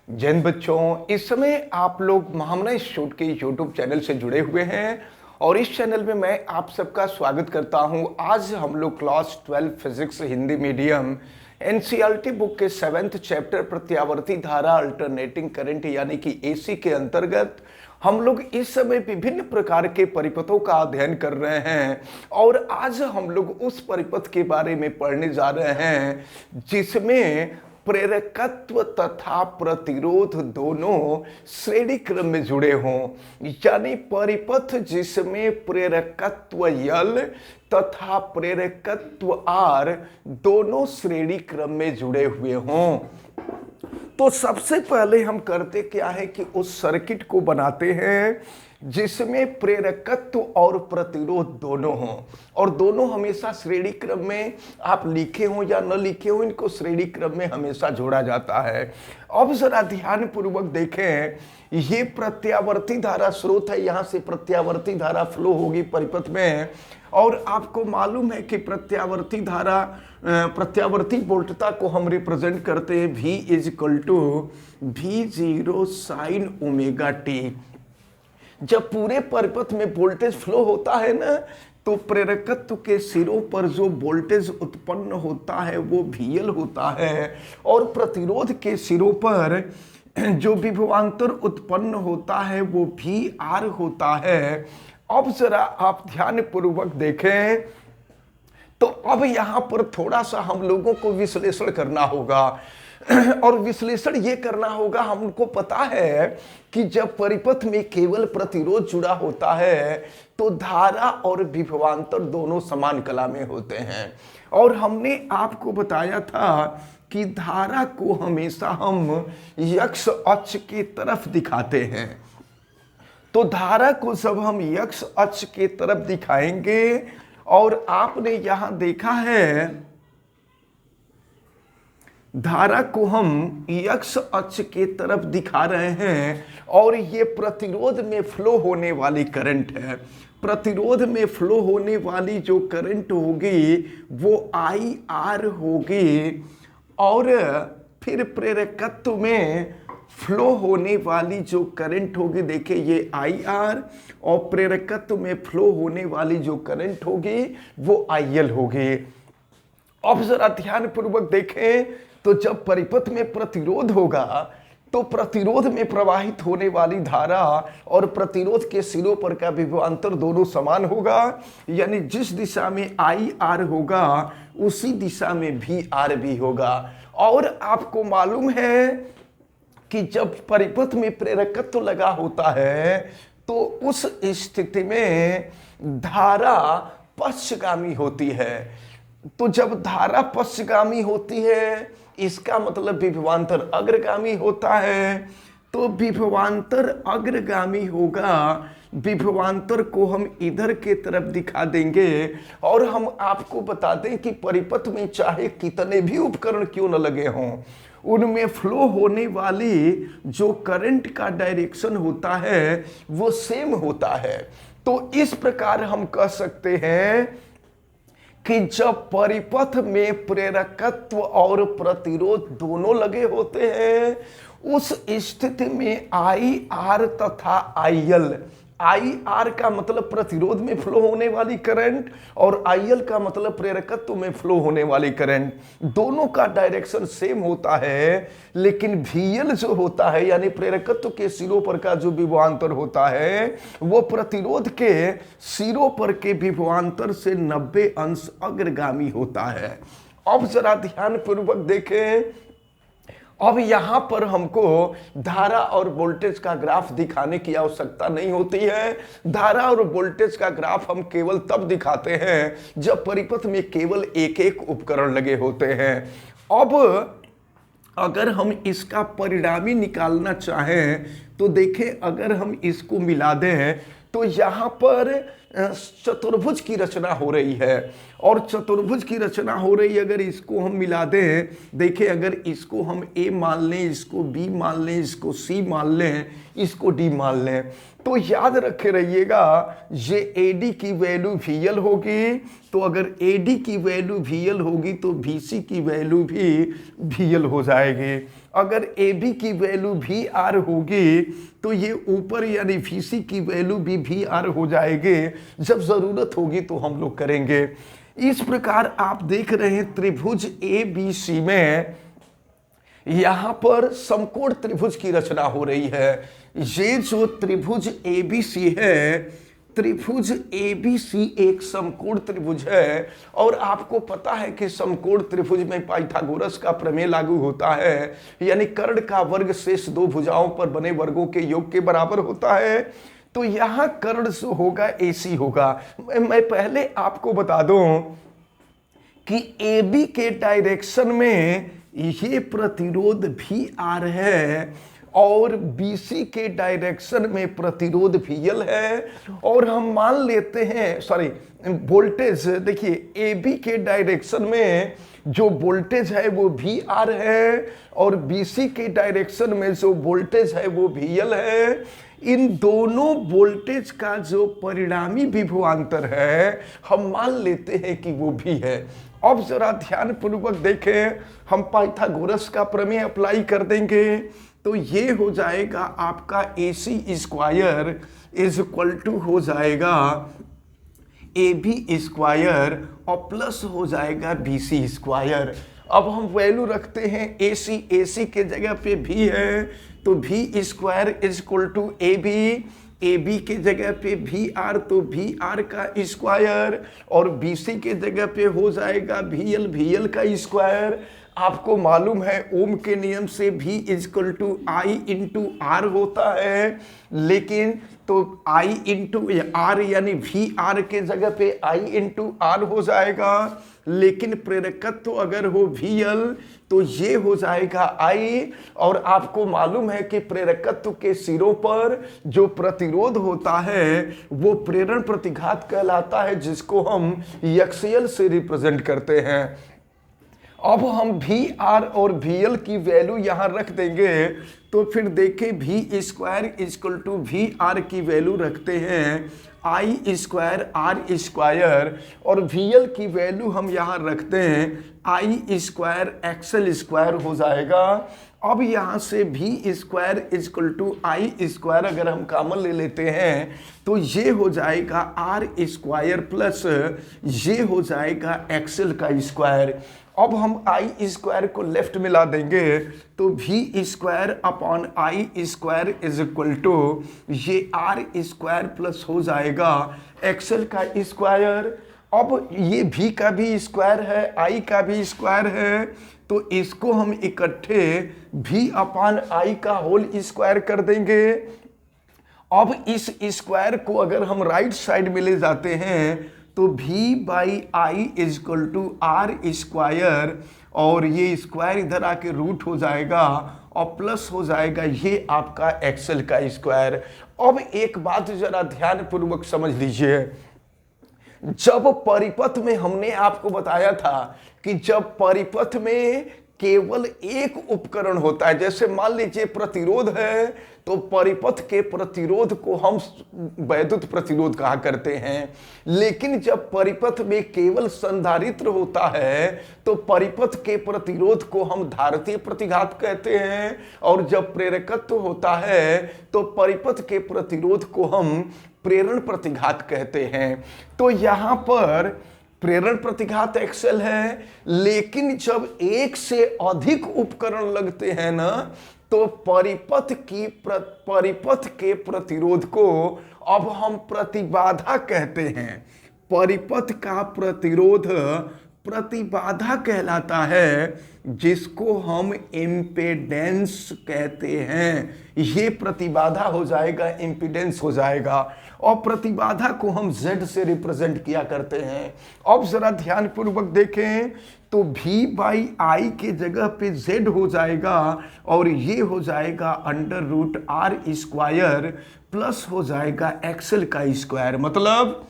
जैन बच्चों, इस समय आप लोग महामना इंस्टीट्यूट के यूट्यूब चैनल से जुड़े हुए हैं और इस चैनल में मैं आप सबका स्वागत करता हूं। आज हम लोग class 12 physics Hindi medium NCERT book के 7th चैप्टर प्रत्यावर्ती धारा अल्टरनेटिंग करंट यानी कि एसी के अंतर्गत हम लोग इस समय विभिन्न प्रकार के परिपथों का अध्ययन कर रहे हैं और आज हम लोग उस परिपथ के बारे में पढ़ने जा रहे हैं जिसमें प्रेरकत्व तथा प्रतिरोध दोनों श्रेणी क्रम में जुड़े हों, यानी परिपथ जिसमें प्रेरकत्व यल तथा प्रेरकत्व आर दोनों श्रेणी क्रम में जुड़े हुए हों। तो सबसे पहले हम करते क्या है कि उस सर्किट को बनाते हैं जिसमें प्रेरकत्व और प्रतिरोध दोनों हों और दोनों हमेशा श्रेणी क्रम में, आप लिखे हो या न लिखे हो, इनको श्रेणी क्रम में हमेशा जोड़ा जाता है। अब जरा ध्यान पूर्वक देखें, ये प्रत्यावर्ती धारा स्रोत है, यहां से प्रत्यावर्ती धारा फ्लो होगी परिपथ में और आपको मालूम है कि प्रत्यावर्ती धारा प्रत्यावर्ती वोल्टता को हम रिप्रेजेंट करते हैं V = V0 sin omega T. जब पूरे परिपथ में वोल्टेज फ्लो होता है ना, तो प्रेरकत्व के सिरों पर जो वोल्टेज उत्पन्न होता है वो VL होता है और प्रतिरोध के सिरों पर जो विभवांतर उत्पन्न होता है वो VR होता है। अब जरा आप ध्यान पूर्वक देखें, तो अब यहां पर थोड़ा सा हम लोगों को विश्लेषण करना होगा और विश्लेषण ये करना होगा, हमको पता है कि जब परिपथ में केवल प्रतिरोध जुड़ा होता है तो धारा और विभवांतर दोनों समान कला में होते हैं और हमने आपको बताया था कि धारा को हमेशा हम x अक्ष की तरफ दिखाते हैं। तो धारा को जब हम x अक्ष की तरफ दिखाएंगे और आपने यहां देखा है धारा को हम x अक्ष के तरफ दिखा रहे हैं और ये प्रतिरोध में फ्लो होने वाली करंट है। प्रतिरोध में फ्लो होने वाली जो करंट होगी वो IR होगी और फिर प्रेरकत्व में फ्लो होने वाली जो करंट होगी, देखिए ये IR, और प्रेरकत्व में फ्लो होने वाली जो करंट होगी वो IL होगी। अब जरा ध्यान पूर्वक देखें, तो जब परिपथ में प्रतिरोध होगा तो प्रतिरोध में प्रवाहित होने वाली धारा और प्रतिरोध के सिरों पर का विभवांतर दोनों समान होगा, यानी जिस दिशा में IR होगा उसी दिशा में VR भी होगा। और आपको मालूम है कि जब परिपथ में प्रेरकत्व लगा होता है तो उस स्थिति में धारा पश्चगामी होती है। तो जब धारा पश्चगामी होती है इसका मतलब विभवांतर अग्रगामी होता है। तो विभवांतर अग्रगामी होगा, विभवांतर को हम इधर के तरफ दिखा देंगे और हम आपको बता दें कि परिपथ में चाहे कितने भी उपकरण क्यों न लगे हों, उनमें फ्लो होने वाली जो करंट का डायरेक्शन होता है वो सेम होता है। तो इस प्रकार हम कह सकते हैं कि जब परिपथ में प्रेरकत्व और प्रतिरोध दोनों लगे होते हैं उस स्थिति में IR तथा IL, IR का मतलब प्रतिरोध में फ्लो होने वाली करंट और IL का मतलब प्रेरकत्व में फ्लो होने वाली करंट, दोनों का डायरेक्शन सेम होता है। लेकिन VL जो होता है यानी प्रेरकत्व के सिरों पर का जो विभवांतर होता है वो प्रतिरोध के सिरों पर के विभवांतर से 90 अंश अग्रगामी होता है। अब जरा ध्यान पूर्वक देखें, अब यहां पर हमको धारा और वोल्टेज का ग्राफ दिखाने की आवश्यकता नहीं होती है। धारा और वोल्टेज का ग्राफ हम केवल तब दिखाते हैं जब परिपथ में केवल एक एक उपकरण लगे होते हैं। अब अगर हम इसका परिणामी निकालना चाहें तो देखें, अगर हम इसको मिला दें तो यहाँ पर चतुर्भुज की रचना हो रही है। और चतुर्भुज की रचना हो रही है, अगर इसको हम मिला दें, देखिए अगर इसको हम ए मान लें, इसको बी मान लें, इसको सी मान लें, इसको डी मान लें, तो याद रखे रहिएगा ये AD की वैल्यू VL होगी। तो अगर AD की वैल्यू VL होगी तो BC की वैल्यू भी VL हो जाएगी। अगर AB की वैल्यू VR होगी तो ये ऊपर यानी VC की वैल्यू भी VR हो जाएगी। जब जरूरत होगी तो हम लोग करेंगे। इस प्रकार आप देख रहे हैं त्रिभुज ABC में यहां पर समकोण त्रिभुज की रचना हो रही है। ये जो त्रिभुज ABC है, त्रिभुज ABC एक समकोण त्रिभुज है। और आपको पता है कि समकोण त्रिभुज में पाइथागोरस का प्रमेय लागू होता है, यानी कर्ण का वर्ग शेष दो भुजाओं पर बने वर्गों के योग के बराबर होता है। तो यहां कर्ण जो होगा AC होगा। मैं पहले आपको बता दूं कि AB के डायरेक्शन में ये प्रतिरोध VR है और BC के डायरेक्शन में प्रतिरोध VL है। और हम मान लेते हैं, सॉरी, वोल्टेज देखिए AB के डायरेक्शन में जो वोल्टेज है वो VR है और BC के डायरेक्शन में जो वोल्टेज है वो VL है। इन दोनों वोल्टेज का जो परिणामी विभवांतर है हम मान लेते हैं कि वो भी है। अब जरा ध्यान पूर्वक देखें, हम पाइथागोरस का प्रमेय अप्लाई कर देंगे तो ये हो जाएगा आपका AC square is equal to हो जाएगा AB स्क्वायर और प्लस हो जाएगा BC स्क्वायर। अब हम वैल्यू रखते हैं AC के जगह पे भी है तो V square is equal to AB के जगह पे VR तो VR का स्क्वायर और BC के जगह पे हो जाएगा VL का स्क्वायर। आपको मालूम है ओम के नियम से V equal to I into R होता है, लेकिन तो I इंटू R यानी VR के जगह पे I इंटू R हो जाएगा, लेकिन प्रेरकत्व अगर हो VL तो ये हो जाएगा I। और आपको मालूम है कि प्रेरकत्व के सिरों पर जो प्रतिरोध होता है वो प्रेरण प्रतिघात कहलाता है, जिसको हम एक्सियल से रिप्रेजेंट करते हैं। अब हम VR और VL की वैल्यू यहां रख देंगे तो फिर देखें V square equal to VR की वैल्यू रखते हैं I स्क्वायर R स्क्वायर और VL की वैल्यू हम यहां रखते हैं I स्क्वायर XL स्क्वायर हो जाएगा। अब यहां से V square equal to I square अगर हम कॉमन ले लेते हैं तो ये हो जाएगा R स्क्वायर प्लस ये हो जाएगा XL का स्क्वायर। अब हम I स्क्वायर को लेफ्ट में ला देंगे तो V square upon I square is equal to ये R स्क्वायर प्लस हो जाएगा XL का स्क्वायर। अब ये V का भी स्क्वायर है, I का भी स्क्वायर है, तो इसको हम इकट्ठे V अपॉन I का होल स्क्वायर कर देंगे। अब इस स्क्वायर को अगर हम राइट साइड में ले जाते हैं तो V by I is equal to R square और ये स्क्वायर इधर आके रूट हो जाएगा और प्लस हो जाएगा ये आपका XL का स्क्वायर। अब एक बात जरा ध्यान पूर्वक समझ लीजिए, जब परिपथ में हमने आपको बताया था कि जब परिपथ में केवल एक उपकरण होता है, जैसे मान लीजिए प्रतिरोध है तो परिपथ के प्रतिरोध को हम वैद्युत प्रतिरोध कहा करते हैं, लेकिन जब परिपथ में केवल संधारित्र होता है तो परिपथ के प्रतिरोध को हम धारितीय प्रतिघात कहते हैं, और जब प्रेरकत्व होता है तो परिपथ के प्रतिरोध को हम प्रेरण प्रतिघात कहते हैं। तो यहां पर प्रेरण प्रतिघात XL है, लेकिन जब एक से अधिक उपकरण लगते हैं ना तो परिपथ के प्रतिरोध को अब हम प्रतिबाधा कहते हैं। परिपथ का प्रतिरोध प्रतिबाधा कहलाता है, जिसको हम इम्पीडेंस कहते हैं। ये प्रतिबाधा हो जाएगा, इम्पीडेंस हो जाएगा, और प्रतिबाधा को हम Z से रिप्रेजेंट किया करते हैं। अब जरा ध्यान पूर्वक देखें तो V बाई I के जगह पे Z हो जाएगा और ये हो जाएगा under root R square plus हो जाएगा XL का स्क्वायर। मतलब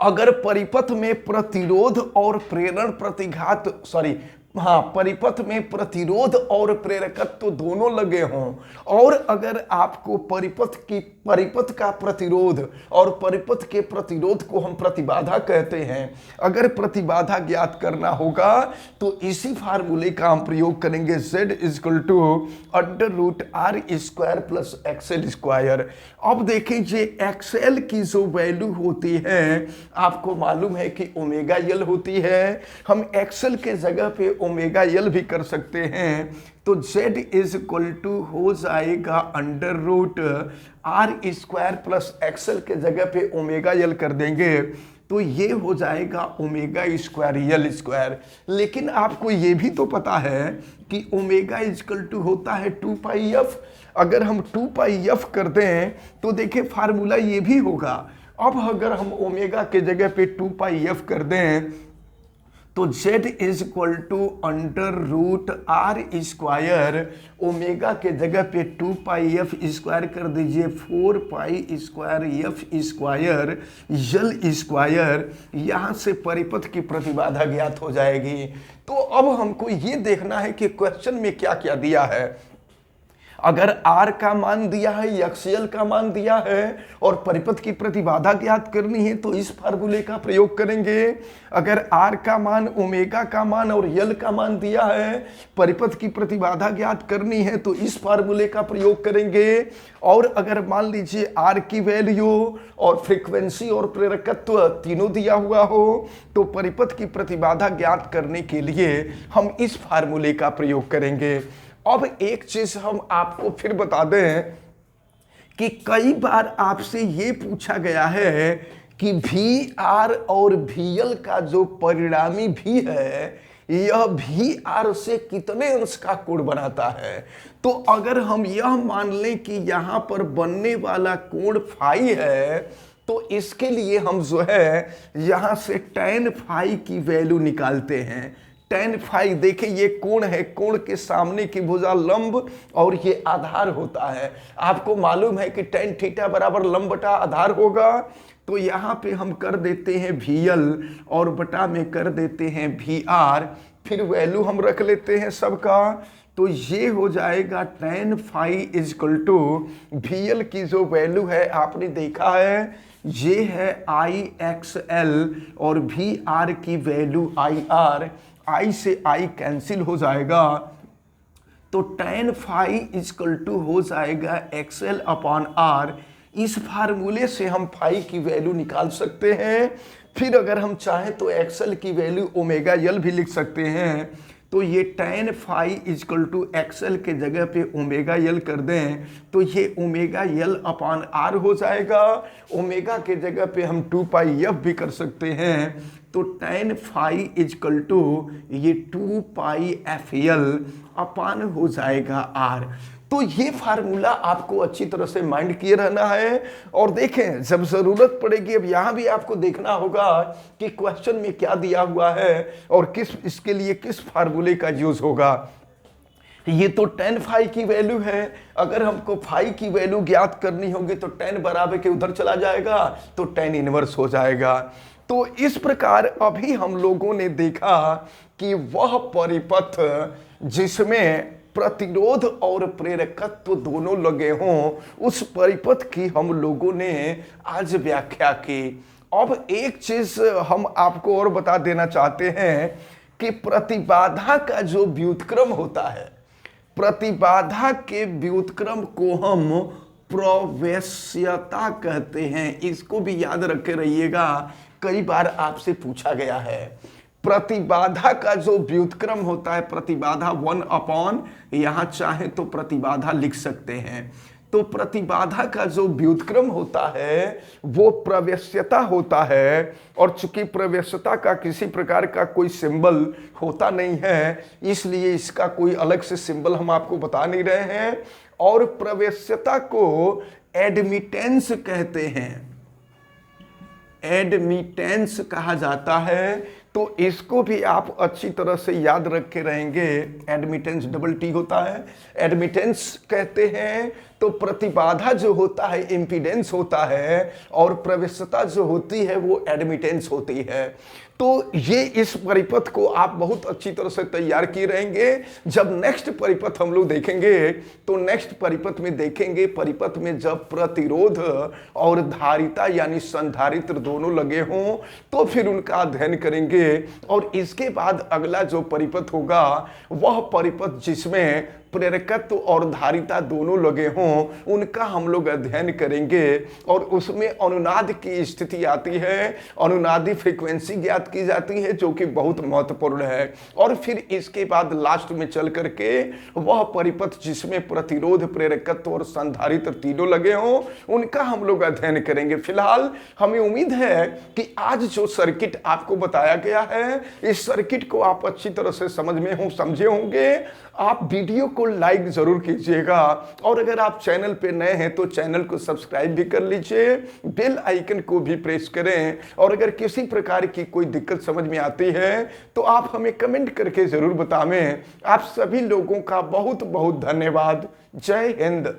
अगर परिपथ में प्रतिरोध और प्रेरण प्रतिघात परिपथ में प्रतिरोध और प्रेरकत्व दोनों लगे हों, और अगर आपको परिपथ का प्रतिरोध और परिपथ के प्रतिरोध को हम प्रतिबाधा कहते हैं, अगर प्रतिबाधा ज्ञात करना होगा तो इसी फार्मूले का हम प्रयोग करेंगे। Z √R² plus XL²। अब देखें जे XL की जो वैल्यू होती है, आपको मालूम है कि ओमेगा L होती है। हम XL के जगह पे ओमेगा L भी कर सकते हैं, तो Z हो जाएगा √R² प्लस XL के जगह पे ओमेगा L कर देंगे, तो ये हो जाएगा ओमेगा² L²। लेकिन आपको ये भी तो पता है कि ओमेगा होता है 2πf। अगर हम 2πf कर दें तो देखिए फार्मूला ये भी होगा। अब अगर हम ओमेगा के जगह पे 2πf कर दें तो Z √R², ओमेगा के जगह पे 2πf² कर दीजिए, 4πf²L²। यहाँ से परिपथ की प्रतिबाधा ज्ञात हो जाएगी। तो अब हमको ये देखना है कि क्वेश्चन में क्या क्या दिया है। अगर R का मान दिया है, XL का मान दिया है और परिपथ की प्रतिबाधा ज्ञात करनी है तो इस फार्मूले का प्रयोग करेंगे। अगर R का मान, ओमेगा का मान और L का मान दिया है, परिपथ की प्रतिबाधा ज्ञात करनी है तो इस फार्मूले का प्रयोग करेंगे। और अगर मान लीजिए R की वैल्यू और फ्रीक्वेंसी और प्रेरकत्व तीनों दिया हुआ हो तो परिपथ की प्रतिबाधा ज्ञात करने के लिए हम इस फार्मूले का प्रयोग करेंगे। अब एक चीज हम आपको फिर बता दें कि कई बार आपसे ये पूछा गया है कि VR और VL का जो परिणामी भी है, यह VR से कितने अंश का कोण बनाता है। तो अगर हम यह मान लें कि यहाँ पर बनने वाला कोण फाई है, तो इसके लिए हम जो है यहाँ से tan फाई की वैल्यू निकालते हैं। tan फाई देखिए ये कोण है, कोण के सामने की भुजा लंब और ये आधार होता है। आपको मालूम है कि tan थीटा बराबर लंब बटा आधार होगा। तो यहाँ पे हम कर देते हैं VL और बटा में कर देते हैं VR, फिर वैल्यू हम रख लेते हैं सबका। तो ये हो जाएगा tan फाई VL की जो वैल्यू है आपने देखा है, ये है IXL और VR की वैल्यू IR। I से I कैंसिल हो जाएगा, तो tan फाई हो जाएगा XL/R। इस फार्मूले से हम फाई की वैल्यू निकाल सकते हैं। फिर अगर हम चाहें तो XL की वैल्यू ओमेगा L भी लिख सकते हैं। तो ये tan फाई XL के जगह पे ओमेगा L कर दें तो ये ओमेगा L/R हो जाएगा। ओमेगा के जगह पे हम 2πf भी कर सकते हैं, तो tan फाई ये 2πfL हो जाएगा R। तो ये फार्मूला आपको अच्छी तरह से माइंड किए रहना है। और देखें जब जरूरत पड़ेगी, अब यहाँ भी आपको देखना होगा कि क्वेश्चन में क्या दिया हुआ है और इसके लिए किस फार्मूले का यूज होगा। ये तो tan फाई की वैल्यू है, अगर हमको फाई की वैल्यू ज्ञात करनी होगी तो tan बराबर के उधर चला जाएगा तो tan इनवर्स हो जाएगा। तो इस प्रकार अभी हम लोगों ने देखा कि वह परिपथ जिसमें प्रतिरोध और प्रेरकत्व दोनों लगे हों, उस परिपथ की हम लोगों ने आज व्याख्या की। अब एक चीज हम आपको और बता देना चाहते हैं कि प्रतिबाधा का जो व्युत्क्रम होता है, प्रतिबाधा के व्युत्क्रम को हम प्रवेश्यता कहते हैं। इसको भी याद रखे रहिएगा, कई बार आपसे पूछा गया है। प्रतिबाधा का जो व्युत्क्रम होता है, प्रतिबाधा 1/, यहां चाहे तो प्रतिबाधा लिख सकते हैं। तो प्रतिबाधा का जो व्युत्क्रम होता है वो प्रवेश्यता होता है, और चूंकि प्रवेश्यता का किसी प्रकार का कोई सिंबल होता नहीं है, इसलिए इसका कोई अलग से सिंबल हम आपको बता नहीं रहे हैं। और प्रवेश्यता को एडमिटेंस कहते हैं, एडमिटेंस कहा जाता है। तो इसको भी आप अच्छी तरह से याद रख के रहेंगे। एडमिटेंस डबल टी होता है, एडमिटेंस कहते हैं। तो प्रतिबाधा जो होता है इम्पीडेंस होता है, और प्रवेशता जो होती है वो एडमिटेंस होती है। तो ये इस परिपथ को आप बहुत अच्छी तरह से तैयार किए रहेंगे। जब नेक्स्ट परिपथ हम लोग देखेंगे तो नेक्स्ट परिपथ में देखेंगे, परिपथ में जब प्रतिरोध और धारिता यानी संधारित्र दोनों लगे हों तो फिर उनका अध्ययन करेंगे। और इसके बाद अगला जो परिपथ होगा वह परिपथ जिसमें प्रेरकत्व और धारिता दोनों लगे हों उनका हम लोग अध्ययन करेंगे। और उसमें अनुनाद की स्थिति आती है, अनुनादी फ्रीक्वेंसी ज्ञात की जाती है जो कि बहुत महत्वपूर्ण है। और फिर इसके बाद लास्ट में चल करके वह परिपथ जिसमें प्रतिरोध, प्रेरकत्व और संधारित्र तीनों लगे हों उनका हम लोग अध्ययन करेंगे। फिलहाल हमें उम्मीद है कि आज जो सर्किट आपको बताया गया है इस सर्किट को आप अच्छी तरह से समझे होंगे। आप वीडियो को लाइक जरूर कीजिएगा, और अगर आप चैनल पे नए हैं तो चैनल को सब्सक्राइब भी कर लीजिए, बेल आइकन को भी प्रेस करें। और अगर किसी प्रकार की कोई दिक्कत समझ में आती है तो आप हमें कमेंट करके जरूर बताएं। आप सभी लोगों का बहुत बहुत धन्यवाद। जय हिंद।